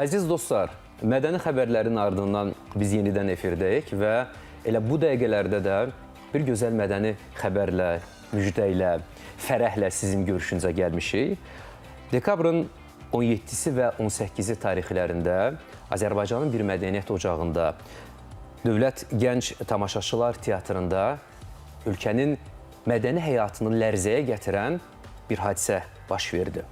Əziz dostlar, mədəni xəbərlərin ardından biz yenidən efirdəyik və elə bu dəqiqələrdə də bir gözəl mədəni xəbərlə, müjdə ilə, fərəhlə sizin görüşünüzə gəlmişik. Dekabrın 17-si və 18-i tarixlərində Azərbaycanın bir mədəniyyət ocağında, Dövlət Gənc Tamaşaçılar Teatrında ölkənin mədəni həyatını lərzəyə gətirən bir hadisə baş verdi.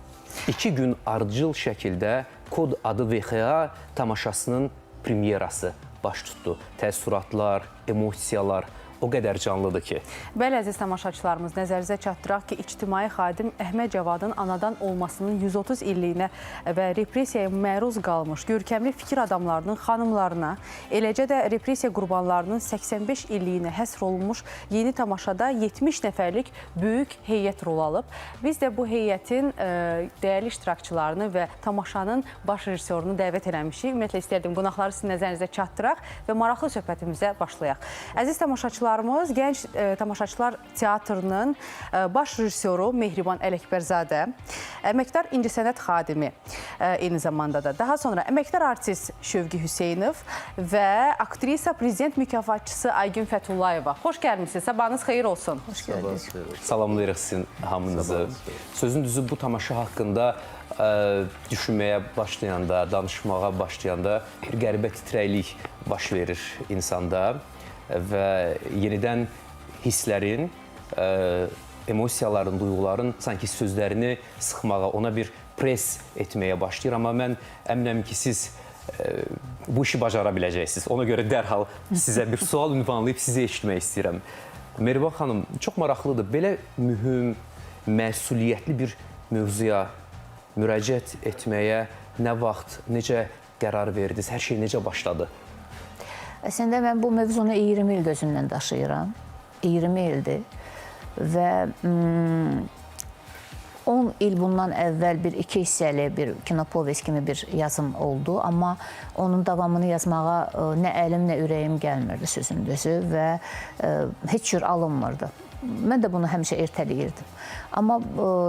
2 gün ardıcıl şəkildə Kod adı VXA tamaşasının premyerası baş tutdu. Təəssüratlar, emosiyalar o qədər canlıdır ki. Bəli, əziz tamaşaçılarımız, nəzərinizə çatdıraq ki, ictimai xadim Əhməd Cavadın anadan olmasının 130 illiyinə və repressiyaya məruz qalmış görkəmli fikir adamlarının xanımlarına, eləcə də repressiya qurbanlarının 85 illiyinə həsr olunmuş yeni tamaşada 70 nəfərlik böyük heyət rol alıb. Biz də bu heyətin dəyərli iştirakçılarını və tamaşanın baş rejissorunu dəvət eləmişik. Ümumiyyətlə istərdim qonaqları sizin nəzərinizə çatdıraq və maraqlı söhbətimizə başlayaq. Əziz tamaşaçılar, Gənc Tamaşaçılar Teatrının baş rejissoru Mehriban Ələkbərzadə, əməkdar incəsənət xadimi eyni zamanda da, daha sonra əməkdar artist Şövqi Hüseynov və aktrisa prezident mükafatçısı Aygün Fətullayeva. Xoş gəlmişsiniz, sabahınız xeyir olsun. Hoş gəldiniz. Salamlayırıq sizin hamınızı. Sözün düzü bu tamaşa haqqında düşünməyə başlayanda, danışmağa başlayanda bir qəribə titrəklik baş verir insanda. Və yenidən hisslərin, emosiyaların, duyğuların sanki sözlərini sıxmağa, ona bir pres etməyə başlayır. Amma mən əminəm ki, siz bu işi bacara biləcəksiniz. Ona görə dərhal sizə bir sual ünvanlayıb sizi eşitmək istəyirəm. Mehriban xanım, çox maraqlıdır. Belə mühüm, məsuliyyətli bir mövzuya müraciət etməyə nə vaxt, necə qərar verdiniz, hər şey necə başladı? Əslində, mən bu mövzunu 20 il gözümdən daşıyıram. 20 ildir. Və 10 il bundan əvvəl bir 2 hissəli bir kinopovest kimi bir yazım oldu. Amma onun davamını yazmağa nə əlim, nə ürəyim gəlmirdi sözün düzü və heç cür alınmırdı. Mən də bunu həmişə ertəliyirdim. Amma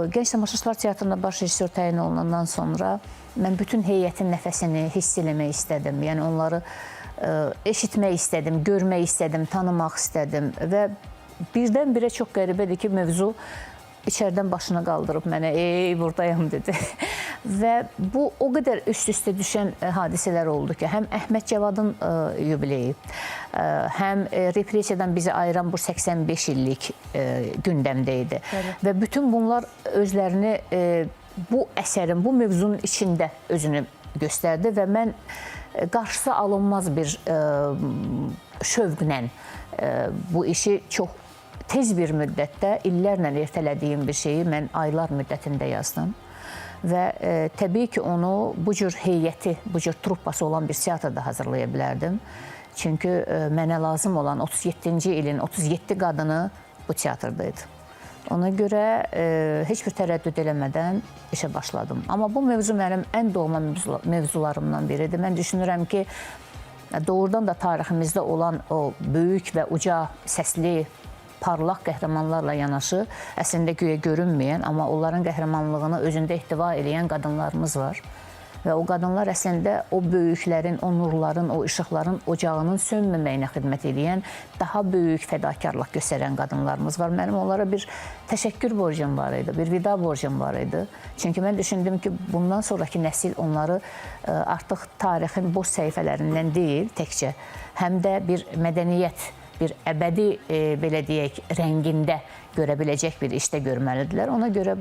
Gənc Tamaşaçılar Teatrında baş rejissor təyin olunandan sonra mən bütün heyətin nəfəsini hiss eləmək istədim. Yəni onları eşitmək istədim, görmək istədim, tanımaq istədim və birdən-birə çox qəribədir ki, mövzu içərdən başına qaldırıb mənə, buradayam dedi. Və bu o qədər üst-üstə düşən hadisələr oldu ki, həm Əhməd Cavadın yubileyi, həm repressiyadan bizi ayıran bu 85 illik gündəmdə idi. Və bütün bunlar özlərini bu əsərin, bu mövzunun içində özünü göstərdi və mən qarşısı alınmaz bir şövqlə bu işi çox tez bir müddətdə, illərlə ertələdiyim bir şeyi mən aylar müddətində yazdım. Və təbii ki, onu bu cür heyəti, bu cür truppası olan bir teatrda hazırlaya bilərdim. Çünki mənə lazım olan 37-ci ilin 37 qadını bu teatrdaydı. Ona görə heç bir tərəddüd eləmədən işə başladım. Amma bu mövzu mənim ən doğma mövzularımdan biridir. Mən düşünürəm ki, doğrudan da tariximizdə olan o böyük və uca səsli, parlaq qəhrəmanlarla yanaşı, əslində güya görünməyən, amma onların qəhrəmanlığını özündə ehtiva edən qadınlarımız var. Və o qadınlar əslində o böyüklərin, o nurların, o işıqların ocağının sönməməyinə xidmət edən, daha böyük fədakarlıq göstərən qadınlarımız var. Mənim onlara bir təşəkkür borcum var idi, bir vida borcum var idi. Çünki mən düşündüm ki, bundan sonraki nəsil onları artıq tarixin boş səhifələrindən deyil təkcə, həm də bir mədəniyyət, bir əbədi, belə deyək, rəngində görə biləcək bir işdə görməlidirlər. Ona görə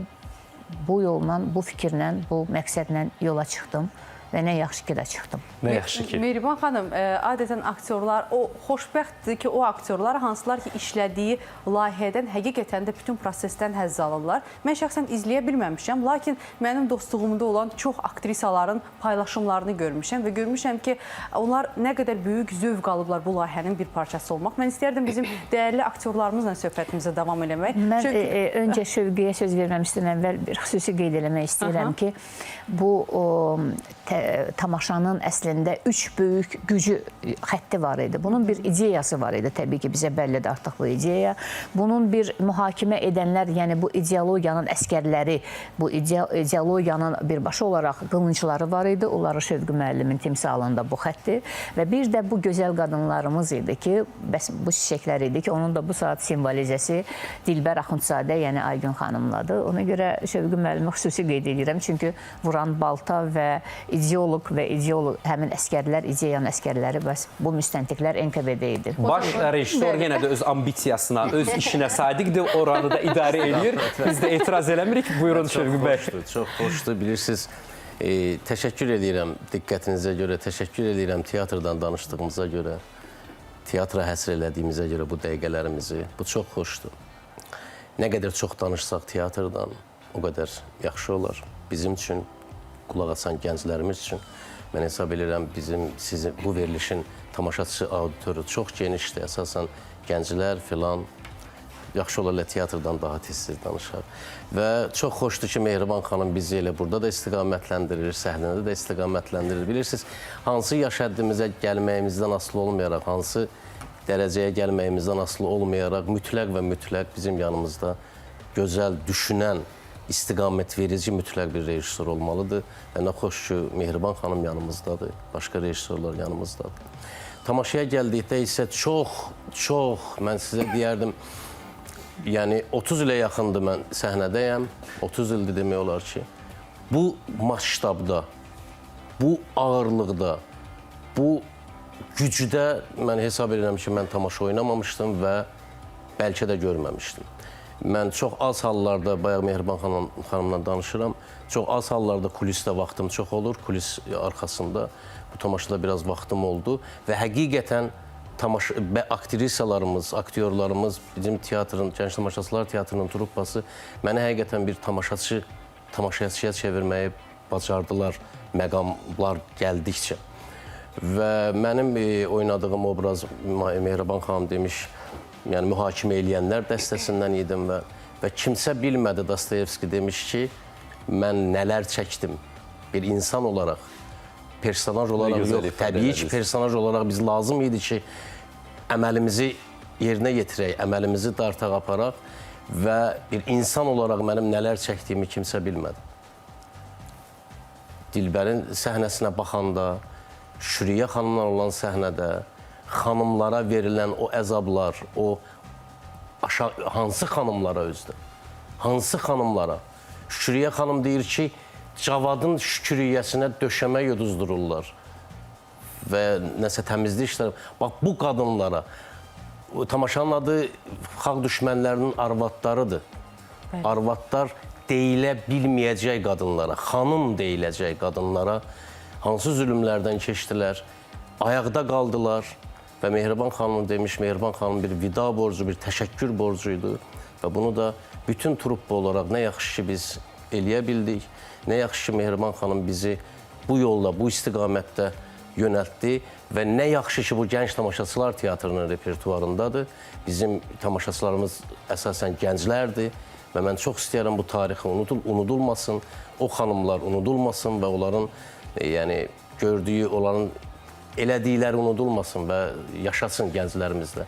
bu yolla, bu fikirlə, bu məqsədlə yola çıxdım və nə yaxşı ki də çıxdım. Nə yaxşı ki. Mehriban xanım, adətən aktyorlar, o xoşbəxtdir ki, o aktyorlar hansılar ki işlədiyi layihədən həqiqətən də bütün prosesdən həzz alırlar. Mən şəxsən izləyə bilməmişəm, lakin mənim dostluğumda olan çox aktrisaların paylaşımlarını görmüşəm və görmüşəm ki, onlar nə qədər böyük zövq alıblar bu layihənin bir parçası olmaq. Mən istərdim bizim dəyərli aktyorlarımızla söhbətimizə davam eləmək. Mən öncə Şövqiyə söz verməmişdən əvvəl bir xüsusi qeyd eləmək istəyirəm ki, bu tamaşanın əslində 3 böyük gücü xətti var idi. Bunun bir ideyası var idi. Təbii ki, bizə bəllidir artıq bu ideya. Bunun bir mühakimə edənlər, yəni bu ideologiyanın əskərləri, bu ideologiyanın birbaşa olaraq qılıncları var idi. Onları Şövqü müəllimin timsalında bu xətti və bir də bu gözəl qadınlarımız idi ki, bəs bu çiçəklər idi ki, onun da bu saat simvolizəsi Dilbər Axundzadə, yəni Aygün xanımladır. Ona görə Şövqü müəllimi xüsusi qeyd edirəm, çünki vuran balta və ideolog həmin əskərlər, ideyanın əskərləri, bəs bu müstəntiqlər NKVD idi. Baş rejissor yenə də öz ambisiyasına, öz işinə sadiqdir, oranı da idarə edir. Biz də etiraz eləmirik. Buyurun Şövqü bəy. Çox xoşdur. Bilirsiniz, təşəkkür edirəm diqqətinizə görə, təşəkkür edirəm teatrdan danışdığımıza görə, teatra həsr elədiyimizə görə bu dəqiqələrimizi. Bu çox xoşdur. Nə qədər çox danışsaq teatrdan, o qədər yaxşı olar. Bizim üçün, qulaq asan gənclərimiz üçün mən hesab edirəm sizin bu verilişin tamaşaçı auditoru çox genişdir. Əsasən gənclər filan yaxşı olarlar teatrdan daha tez-tez danışar. Və çox xoşdur ki, Mehriban xanım bizi elə burada da istiqamətləndirir, səhnədə də istiqamətləndirir. Bilirsiniz, hansı yaş həddimizə gəlməyimizdən asılı olmayaraq, hansı dərəcəyə gəlməyimizdən asılı olmayaraq mütləq və mütləq bizim yanımızda gözəl, düşünən, istiqamət verici mütləq bir rejissor olmalıdır. Və nə xoş ki, Mehriban xanım yanımızdadır, başqa rejissorlar yanımızdadır. Tamaşaya gəldikdə isə çox, mən sizə deyərdim, yəni 30 ilə yaxındır mən səhnədəyəm, 30 ildir demək olar ki, bu maştabda, bu ağırlıqda, bu gücdə mən hesab edirəm ki, mən tamaşa oynamamışdım və bəlkə də görməmişdim. Mən çox az hallarda, bayaq Mehriban xanımla danışıram, çox az hallarda kulisdə vaxtım çox olur, kulis arxasında bu tamaşada biraz vaxtım oldu və həqiqətən aktrisalarımız, aktyorlarımız, bizim teatrın, Gənc Tamaşaçılar Teatrının truppası məni həqiqətən bir tamaşaçıya çevirməyi bacardılar, məqamlar gəldikcə. Və mənim oynadığım obraz, Mehriban xanım demiş, yəni mühakimə eləyənlər dəstəsindən idim və kimsə bilmədi, Dostoyevski demiş ki, mən nələr çəkdim bir insan olaraq, personaj olaraq yox, təbii ki, personaj olaraq biz lazım idi ki, əməlimizi yerinə yetirək, əməlimizi dartaq aparaq və bir insan olaraq mənim nələr çəkdiyimi kimsə bilmədi. Dilbərin səhnəsinə baxanda, Şüriyə xanımla olan səhnədə, xanımlara verilən o əzablar, o hansı xanımlara özdə? Hansı xanımlara? Şüriyə xanım deyir ki, Cavadın şüküriyəsinə döşəmə yuduzdururlar və nəsə təmizlik işləri. Bax, bu qadınlara, tamaşanın adı xalq düşmənlərinin arvadlarıdır. Arvadlar deyilə bilməyəcək qadınlara, xanım deyiləcək qadınlara hansı zülümlərdən keçdilər, ayaqda qaldılar. Və Mehriban xanım demiş, Mehriban xanım bir vida borcu, bir təşəkkür borcuydu. Və bunu da bütün truppa olaraq nə yaxşı ki biz eləyə bildik, nə yaxşı ki Mehriban xanım bizi bu yolla, bu istiqamətdə yönəltdi və nə yaxşı ki bu Gənc Tamaşaçılar Teatrının repertuarındadır. Bizim tamaşaçılarımız əsasən gənclərdir və mən çox istəyərəm bu tarixi unudulmasın, o xanımlar unudulmasın və onların gördüyü, onların elədikləri unudulmasın və yaşasın gənclərimizdə.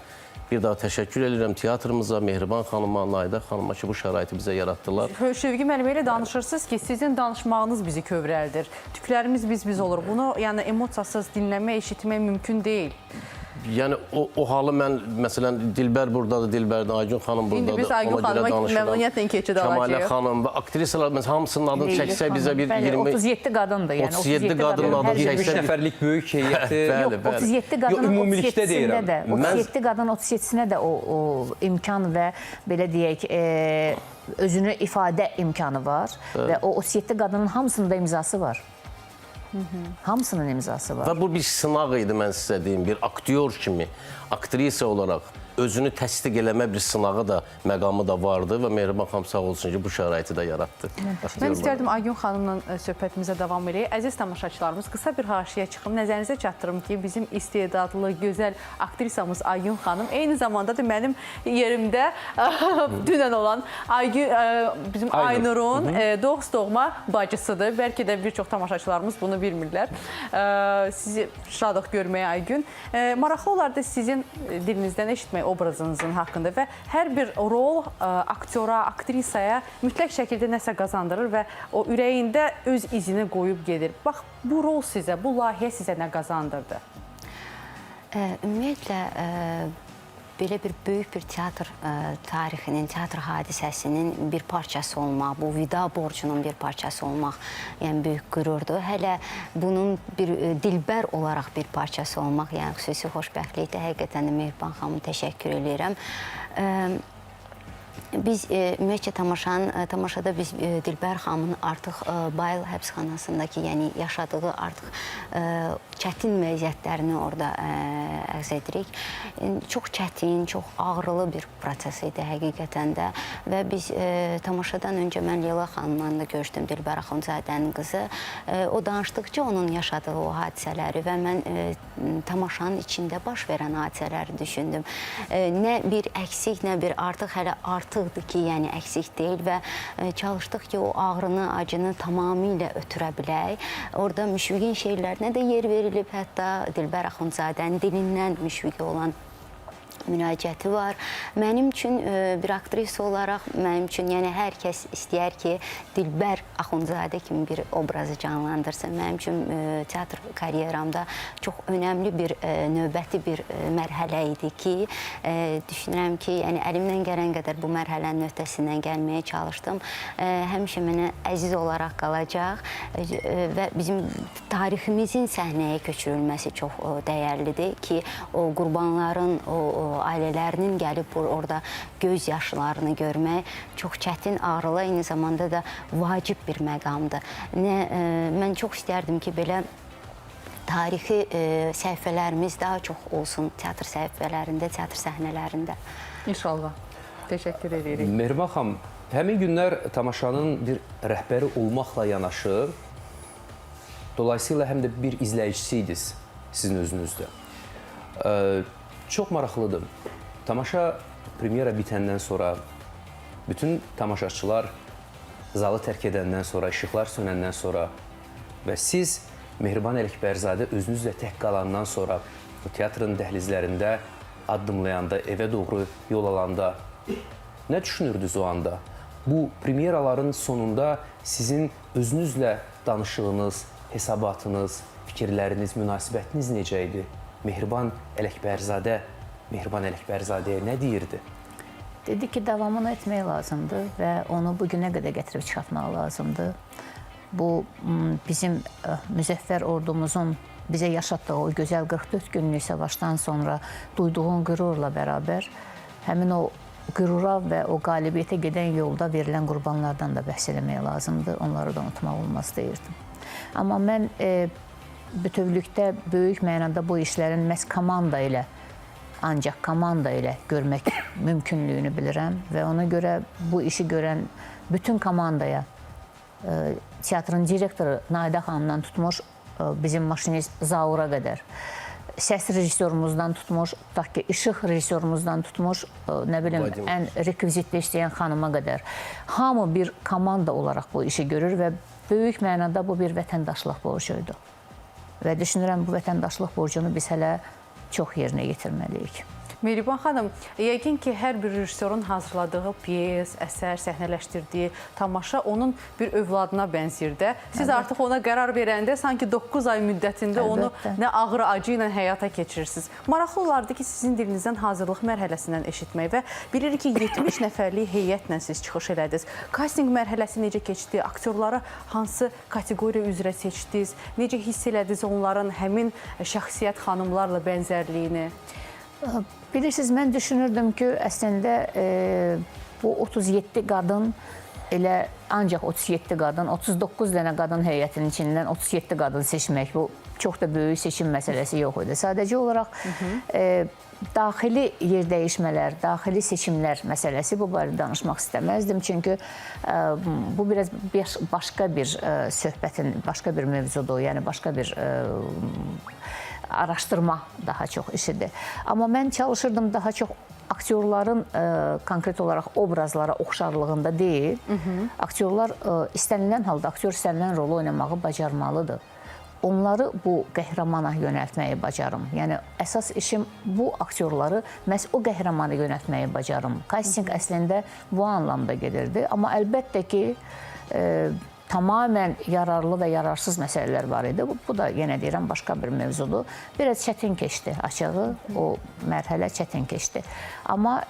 Bir daha təşəkkür edirəm teatrımıza, Mehriban xanıma, Naidə xanıma ki, bu şəraiti bizə yaratdılar. Şövqü müəllim, elə danışırsınız ki, sizin danışmağınız bizi kövrəldir. Tüklərimiz biz olur. Bunu emosiyasız dinləmək, eşitmək mümkün deyil. Yəni o halı mən, məsələn, Dilbər buradadır, Dilbərdə, Aygün xanım buradadır. İndi biz Aygün xanıma məmnuniyyətlə keçid alacağıq. Kəmalə xanım və aktrisalar, hamısının adını çəksək bizə bir 20... 37 qadındır, yəni 37 qadının adını çəksək... 23 nəfərlik böyük heyəti... Yox, 37 qadının 37-sinə də, 37 qadının 37-sinə də o imkan və belə deyək, özünü ifadə imkanı var və o 37 qadının hamısının da imzası var. Hamısının imzası var. Və bu bir sınaq idi, mən sizə deyim, bir aktyor kimi, aktrisa olaraq özünü təsdiq eləmə bir sınağı da, məqamı da vardı və Mehriban xanım sağ olsun ki, bu şəraiti də yaratdı. Mən istərdim Aygün xanımla söhbətimizə davam edək. Əziz tamaşaçılarımız, qısa bir haşiyə çıxım. Nəzərinizə çatdırım ki, bizim istedadlı, gözəl aktrisamız Aygün xanım eyni zamanda da mənim yerimdə dünən olan bizim Aynurun doğma bacısıdır. Bəlkə də bir çox tamaşaçılarımız bunu bilmirlər. Sizi şadıq görməyə Aygün. Maraqlı olar da sizin dilinizdən eşitmək obrazınızın haqqında və hər bir rol aktyora, aktrisaya mütləq şəkildə nəsə qazandırır və o ürəyində öz izini qoyub gedir. Bax, bu rol sizə, bu layihə sizə nə qazandırdı? Ümumiyyətlə, belə bir böyük bir teatr tarixinin, teatr hadisəsinin bir parçası olmaq, bu vida borcunun bir parçası olmaq, yəni böyük qürurdur. Hələ bunun bir dilbər olaraq bir parçası olmaq, yəni xüsusi xoşbəxtlikdir. Həqiqətən də Mehriban xanıma təşəkkür edirəm. Biz ümumiyyətcə tamaşada biz Dilbər xanımın artıq Bayıl həbsxanasındakı, yəni yaşadığı artıq çətin vəziyyətlərini orada əks edirik. Çox çətin, çox ağrılı bir proses idi həqiqətən də və biz tamaşadan öncə mən Leyla xanımla da görüşdüm, Dilbər Axundzadənin qızı. O danışdıqca onun yaşadığı o hadisələri və mən tamaşanın içində baş verən hadisələri düşündüm. Nə bir əksik, nə bir artıq, hələ artıqdır ki, yəni əksik deyil və çalışdıq ki, o ağrını, acını tamamilə ötürə bilək. Orada Müşfiqin şeirlərinə də yer verilib, hətta Dilbər Axundzadənin dilindən Müşfiqə olan müraciəti var. Mənim üçün bir aktrisa olaraq, mənim üçün yəni hər kəs istəyər ki, Dilbər Axundzadə kimi bir obrazı canlandırsın. Mənim üçün teatr karyeramda çox önəmli bir növbəti bir mərhələ idi ki, düşünürəm ki, yəni əlimdən gələn qədər bu mərhələnin öhdəsindən gəlməyə çalışdım. Həmişə mənə əziz olaraq qalacaq və bizim tariximizin səhnəyə köçürülməsi çox dəyərlidir ki, o qurbanların, o ailələrinin gəlib orada göz yaşlarını görmək çox çətin, ağrılı, eyni zamanda da vacib bir məqamdır. Mən çox istərdim ki, belə tarixi səhifələrimiz daha çox olsun teatr səhifələrində, teatr səhnələrində. İnşallah. Təşəkkür edirik. Mehriban xanım, həmin günlər tamaşanın bir rəhbəri olmaqla yanaşı, dolayısıyla həm də bir izləyicisi idiniz sizin özünüzdə. Çox maraqlıdır. Tamaşa premyera bitəndən sonra, bütün tamaşaçılar zalı tərk edəndən sonra, işıqlar sönəndən sonra və siz Mehriban Ələkbərzadə özünüzlə tək qalandan sonra teatrın dəhlizlərində addımlayanda, evə doğru yol alanda nə düşünürdünüz o anda? Bu premyeraların sonunda sizin özünüzlə danışığınız, hesabatınız, fikirləriniz, münasibətiniz necə idi? Mehriban Ələkbərzadəyə nə deyirdi? Dedi ki, davamını etmək lazımdır və onu bugünə qədər gətirib çıxartmaq lazımdır. Bu, bizim müzəffər ordumuzun bizə yaşatdığı o gözəl 44 günlük savaşdan sonra duyduğun qürurla bərabər həmin o qürura və o qalibiyyətə gedən yolda verilən qurbanlardan da bəhs eləmək lazımdır. Onları da unutmaq olmaz deyirdim. Amma mən bütövlükdə böyük mənada bu işlərin məhz komanda ilə, ancaq komanda ilə görmək mümkünlüyünü bilirəm və ona görə bu işi görən bütün komandaya, teatrın direktoru Naidə xanımdan tutmuş, bizim maşinist Zaura qədər, səs rejissorumuzdan tutmuş, tutaq ki, işıq rejissorumuzdan tutmuş, nə bilim, ən rekvizitdə işləyən xanıma qədər. Hamı bir komanda olaraq bu işi görür və böyük mənada bu bir vətəndaşlıq borcuydu. Və düşünürəm, bu vətəndaşlıq borcunu biz hələ çox yerinə yetirməliyik. Mehriban xanım, yəqin ki, hər bir rejissorun hazırladığı piyes, əsər, səhnələşdirdiyi tamaşa onun bir övladına bənzir də. Siz artıq ona qərar verəndə sanki 9 ay müddətində onu nə ağır acı ilə həyata keçirirsiniz. Maraqlı olardı ki, sizin dilinizdən hazırlıq mərhələsindən eşitmək və bilirik ki, 70 nəfərlik heyətlə siz çıxış elədiniz. Casting mərhələsi necə keçdi? Aktyorları hansı kateqoriya üzrə seçdiniz? Necə hiss elədiniz onların həmin şəxsiyyət xanımlarla bənzərliyini? Bilirsiniz, mən düşünürdüm ki, əslində bu 37 qadın elə ancaq 37 qadın, 39 dənə qadın heyətinin içindən 37 qadın seçmək, bu çox da böyük seçim məsələsi yox idi. Sadəcə olaraq daxili yerdəyişmələr, daxili seçimlər məsələsi, bu barədə danışmaq istəməzdim. Çünki bu biraz başqa bir söhbətin, başqa bir mövzudur, yəni başqa bir araşdırma daha çox işidir. Amma mən çalışırdım daha çox aktyorların konkret olaraq obrazlara oxşarlığında deyil, aktyorlar istənilən halda, aktyor istənilən rolu oynamağı bacarmalıdır. Onları bu qəhrəmana yönəltməyi bacarım. Yəni, əsas işim bu aktyorları məhz o qəhrəmana yönəltməyi bacarım. Casting əslində bu anlamda gedirdi. Amma əlbəttə ki, tamamən yararlı və yararsız məsələlər var idi. Bu da, yenə deyirəm, başqa bir mövzudur. Biraz çətin keçdi, açığı. O mərhələ çətin keçdi. Amma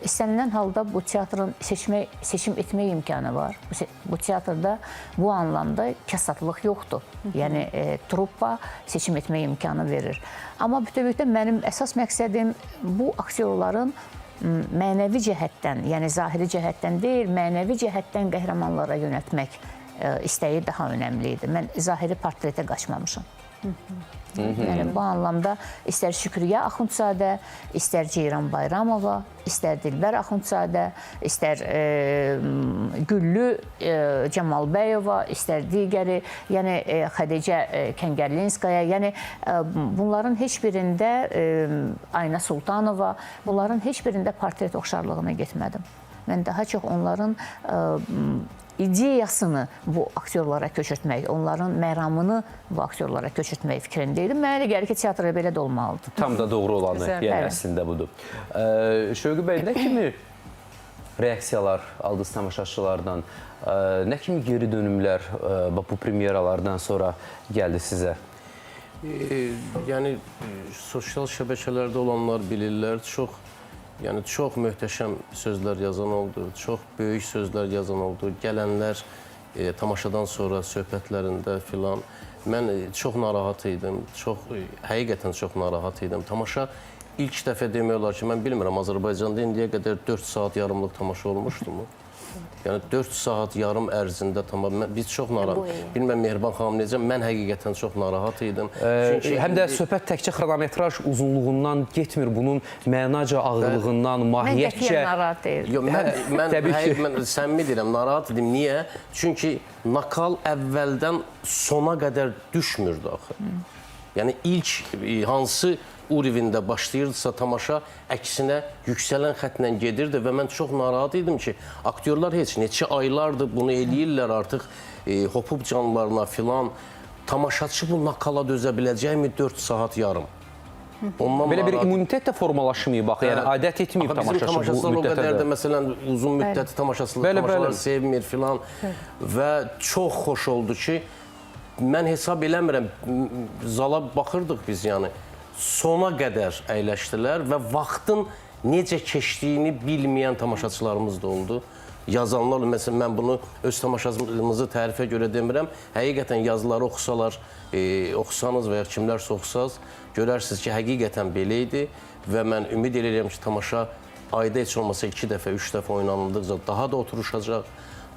istənilən halda bu teatrın seçim etmək imkanı var. Bu teatrda bu anlamda kəsatlıq yoxdur. Yəni, truppa seçim etmək imkanı verir. Amma bütövlükdə mənim əsas məqsədim bu aktyorların mənəvi cəhətdən, yəni zahiri cəhətdən deyil, mənəvi cəhətdən qəhrəmanlara yönəltmək istəyi daha önəmli idi. Mən zahiri portretə qaçmamışam. Yəni, bu anlamda istər Şükriyə Axundzadə, istər Ceyran Bayramova, istər Dilbər Axundzadə, istər Güllü Cəmalbəyova, istər digəri, yəni Xədicə Kəngərlinskaya, yəni bunların heç birində Ayna Sultanova, bunların heç birində portret oxşarlığına getmədim. Mən daha çox onların ideyasını bu aktyorlara köçürtmək, onların məramını bu aktyorlara köçürtmək fikrindəydim. Mənə elə gəlir ki, teatrda belə də olmalıdır. Tam da doğru olanı, yəni əslində budur. Şövqü bəy, nə kimi reaksiyalar aldınız tamaşaçılardan? Nə kimi geri dönümlər bu premyeralardan sonra gəldi sizə? Yəni, sosial şəbəkələrdə olanlar bilirlər, çox möhtəşəm sözlər yazan oldu, çox böyük sözlər yazan oldu. Gələnlər tamaşadan sonra söhbətlərində filan. Mən çox narahat idim, həqiqətən çox narahat idim. Tamaşa ilk dəfə demək olar ki, mən bilmirəm, Azərbaycanda indiyə qədər 4 saat yarımlıq tamaşa olmuşdu mu? Yəni 4 saat yarım ərzində tamam. Biz çox narahat. Bilməm Mehriban xanım necə, mən həqiqətən çox narahat idim. Həm də söhbət təkcə xronometraj uzunluğundan getmir, bunun mənaca ağırlığından, mahiyyətcə. Mən qətiyyən narahat deyil. Mən səmimi deyirəm, narahat idim. Niyə? Çünki nakal əvvəldən sona qədər düşmürdü axı. Yəni ilk hansı urivində başlayırdısa tamaşa əksinə yüksələn xətlə gedirdi və mən çox narahat idim ki, aktyorlar heç neçə aylardır bunu eləyirlər artıq hopub canlarına filan. Tamaşaçı bu nakala dözə biləcəkmi 4 saat yarım? Belə bir immunitet də formalaşmayıb, baxı, yəni adət etməyib tamaşaçı bu müddətə də. Bizim tamaşaçılar o qədər də, məsələn, uzun müddəti tamaşaçılar sevmir filan və çox xoş oldu ki, mən hesab eləmirəm, zala baxırdıq biz, yəni, sona qədər əyləşdilər və vaxtın necə keçdiyini bilməyən tamaşaçılarımız da oldu. Yazanlar, məsələn, mən bunu öz tamaşamızı tərifə görə demirəm. Həqiqətən yazıları oxusanız və ya kimlərsə oxusaz, görərsiniz ki, həqiqətən belə idi və mən ümid edirəm ki, tamaşa ayda heç olmasa 2 dəfə, 3 dəfə oynanıldıqca daha da oturuşacaq,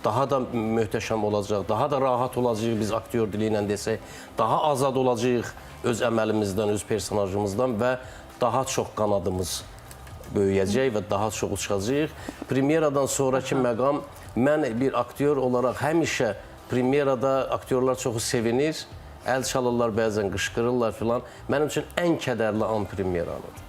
daha da möhtəşəm olacaq, daha da rahat olacaq biz aktyor dili ilə desək, daha azad olacaq öz əməlimizdən, öz personajımızdan və daha çox qanadımız böyüyəcək və daha çox uçacaq. Premyeradan sonraki məqam, mən bir aktyor olaraq həmişə premyerada aktyorlar çoxu sevinir, əl çalırlar, bəzən qışqırırlar filan. Mənim üçün ən kədərli an premyeranıdır.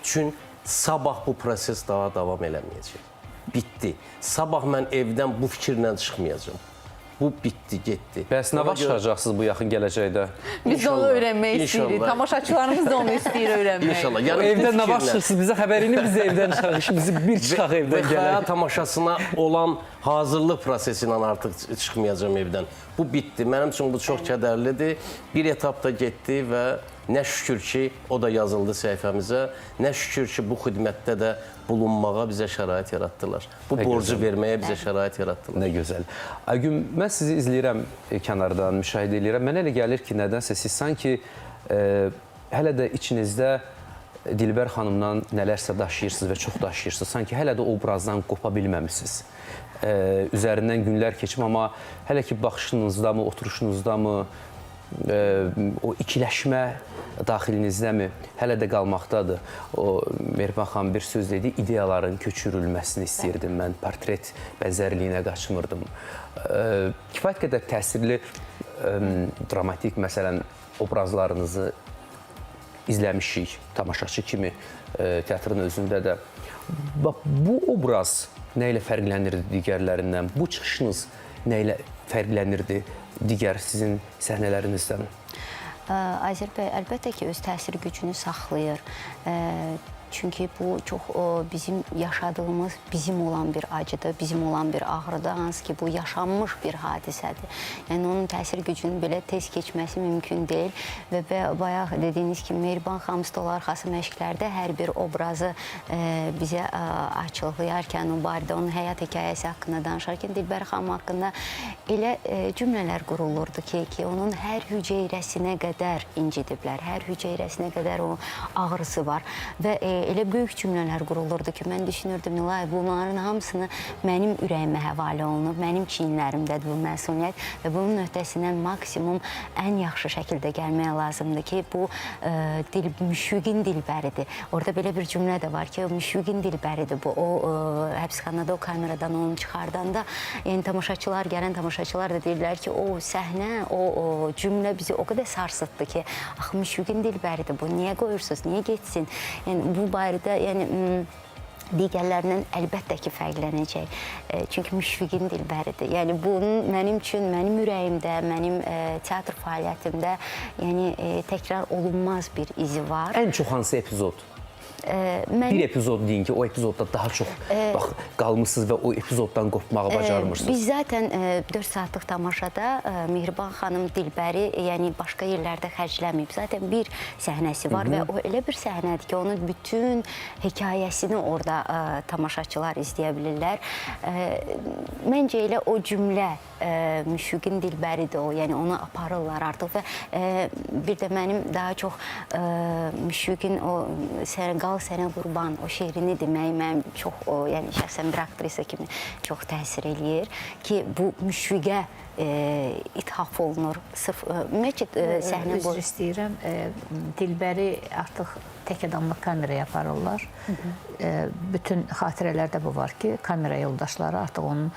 Çünki sabah bu proses daha davam eləməyəcək. Bitdi. Sabah mən evdən bu fikirlə çıxmayacağım. Bu bitdi, getdi. Bəs nə vaxt çıxacaqsınız bu yaxın gələcəkdə? Biz də onu öyrənmək istəyirik. Tamaşaçılarımız da onu istəyir öyrənmək. İnşallah. Evdən nə vaxt çıxırsınız? Bizə xəbərini biz evdən çıxarıq. Bizi bir çıxaq evdən gələk. Və xəyal tamaşasına olan hazırlıq prosesi ilə artıq çıxmayacağım evdən. Bu bitdi. Mənim üçün bu çox kədərlidir. Bir etapda getdi və nə şükür ki, o da yazıldı səhifəmizə. Nə şükür ki, bu xidmətdə də bulunmağa bizə şərait yaratdılar. Bu borcu verməyə bizə şərait yaratdılar. Nə gözəl. Aygün, mən sizi izləyirəm kənardan, müşahidə edirəm. Mənə elə gəlir ki, nədənsə siz sanki hələ də içinizdə Dilbər xanımdan nələrsə daşıyırsınız və çox daşıyırsınız. Sanki hələ də obrazdan qopa bilməmişsiniz. üzərindən günlər keçib, amma hələ ki baxışınızdamı, oturuşunuzdamı, o ikiləşmə daxilinizdəmi hələ də qalmaqdadır. O Mehriban xanım bir söz dedi, ideyaların köçürülməsini istəyirdim mən, portret bəzərliyinə qaçmırdım. Kifayət qədər təsirli dramatik, məsələn, obrazlarınızı izləmişik, tamaşaçı kimi teatrın özündə də. Bu obraz nə ilə fərqlənirdi digərlərindən? Bu çıxışınız nə ilə fərqlənirdi digər sizin səhnələrinizdən? Azər bəy, əlbəttə ki, öz təsir gücünü saxlayır. Çünki bu çox bizim yaşadığımız, bizim olan bir acıdır, bizim olan bir ağrıdır, hansı ki bu yaşanmış bir hadisədir. Yəni onun təsir gücünün belə tez keçməsi mümkün deyil və bayaq dediyiniz kimi Mehriban xanım stol arxası məşqlərdə hər bir obrazı bizə açıqlayarkən, o barədə onun həyat hekayəsi haqqında danışarkən Dilbər xanım haqqında elə cümlələr qurulurdu ki, onun hər hüceyrəsinə qədər incidiblər, hər hüceyrəsinə qədər o ağrısı var və elə böyük cümlələr qurulurdu ki, mən düşünürdüm, bunların hamısını mənim ürəyimə həvalə olunub, mənim çiyinlərimdədir bu məsuliyyət və bunun öhdəsindən maksimum ən yaxşı şəkildə gəlməyə lazımdır ki, bu Müşfiqin Dilbəridir. Orada belə bir cümlə də var ki, Müşfiqin Dilbəridir bu. O həbsxanada o kameradan onu çıxardanda, yəni tamaşaçılar, gələn tamaşaçılar da deyirlər ki, o səhnə, o cümlə bizi o qədər sarsıtdı ki, axı Müşfiqin Dilbəridir bu, niyə qoyursunuz, niyə getsin? Yəni bu barədə, yəni digərlərindən əlbəttə ki, fərqlənəcək. Çünki Müşfiqin Dilbəridir. Yəni bunun mənim üçün, mənim ürəyimdə, mənim teatr fəaliyyətimdə yəni təkrar olunmaz bir izi var. Ən çox hansı epizod? Bir epizod deyin ki, o epizodda daha çox qalmışsınız və o epizoddan qopmağı bacarmırsınız. Biz zaten 4 saatlıq tamaşada Mehriban xanım Dilbəri yəni başqa yerlərdə xərcləməyib. Zaten bir səhnəsi var və o elə bir səhnədir ki, onun bütün hekayəsini orada tamaşaçılar izləyə bilirlər. Məncə elə o cümlə Müşfiqin Dilbəridir o, yəni onu aparırlar artıq və bir də mənim daha çox Müşfiqin o Qal sənə qurban o şeirini demək mənim çox, yəni şəxsən bir aktrisa kimi çox təsir eləyir ki, bu Müşfiqə ithaf olunur. Sırf ümumiyyətlə səhnə boyu. Üzr istəyirəm, Dilbəri artıq tək adamlıq kameraya aparırlar. Bütün xatirələrdə bu var ki, kamera yoldaşları artıq onun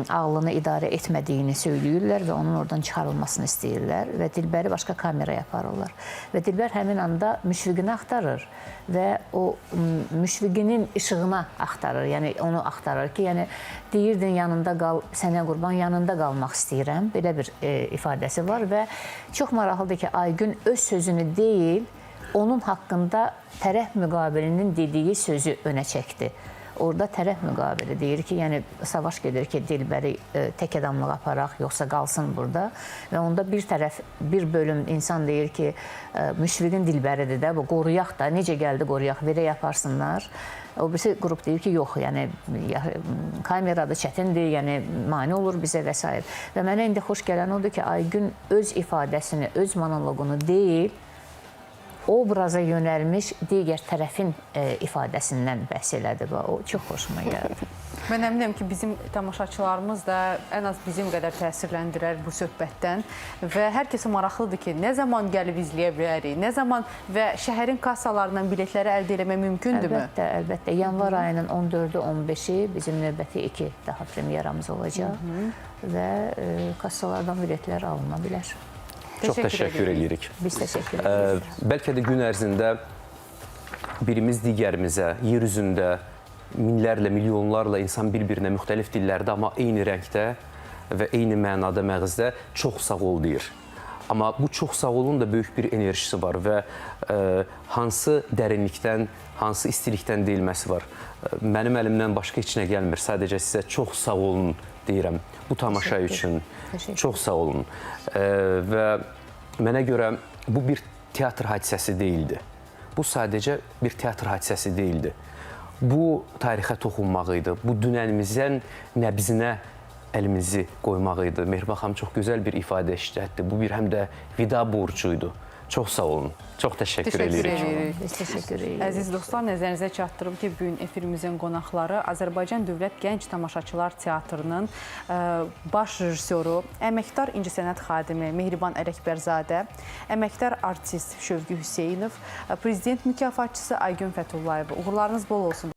ağlını idarə etmədiyini söyləyirlər və onun oradan çıxarılmasını istəyirlər və Dilbəri başqa kameraya aparırlar. Və Dilbər həmin anda Müşfiqini axtarır və o Müşfiqinin işığına axtarır, yəni onu axtarır ki, yəni deyirdin yanında qal, sənə qurban, yanında qalmaq istəyirəm, belə bir ifadəsi var və çox maraqlıdır ki, Aygün öz sözünü deyil, onun haqqında tərəf müqabilinin dediyi sözü önə çəkdi. Orada tərəf müqabili deyir ki, yəni savaş gedir ki, Dilbəri tək adamlıq aparaq, yoxsa qalsın burada. Və onda bir tərəf, bir bölüm insan deyir ki, Müşfiqin Dilbəridir də, bu qoruyaq da, necə gəldi qoruyaq, verə yaparsınlar. O birisi qrup deyir ki, yox, yəni kamerada çətindir, yəni mane olur bizə və s. Və mənə indi xoş gələn odur ki, Aygün öz ifadəsini, öz monoloqunu deyil, obraza yönəlmiş digər tərəfin ifadəsindən bəhs elədi. O çox xoşuma gəldi. Mən əminəm ki, bizim tamaşaçılarımız da ən az bizim qədər təsirləndirər bu söhbətdən və hər kəsə maraqlıdır ki, nə zaman gəlib izləyə bilərik, nə zaman və şəhərin kassalarından biletləri əldə eləmək mümkündürmü? Əlbəttə, əlbəttə. Yanvar ayının 14-ü, 15-i bizim növbəti 2 daha premyeramız olacaq və kassalardan biletlər alına bilər. Çox təşəkkür edirik. Biz təşəkkür edirik. Bəlkə də gün ərzində birimiz digərimizə, yer üzündə minlərlə, milyonlarla insan bir-birinə müxtəlif dillərdə, amma eyni rəngdə və eyni mənada, məğzdə çox sağ ol deyir. Amma bu çox sağ olun da böyük bir enerjisi var və hansı dərinlikdən, hansı istilikdən deyilməsi var. Mənim əlimdən başqa heç nə gəlmir. Sadəcə sizə çox sağ olun deyirəm bu tamaşa üçün. Çox sağ olun. Və mənə görə bu bir teatr hadisəsi deyildi. Bu sadəcə bir teatr hadisəsi deyildi. Bu tarixə toxunmaq idi. Bu dünənimizin nəbzinə əlimizi qoymaq idi. Mehriban xanım çox gözəl bir ifadə işlətdi. Bu bir həm də vida borcuydu. Çox sağ olun. Çox təşəkkür edirik. Biz təşəkkür edirik. Əziz dostlar, nəzərinizə çatdırım ki, bu gün efirimizin qonaqları Azərbaycan Dövlət Gənc Tamaşaçılar Teatrının baş rejissoru, əməkdar incəsənət xadimi Mehriban Ələkbərzadə, əməkdar artist Şövqü Hüseynov, prezident mükafatçısı Aygün Fətullayev. Uğurlarınız bol olsun.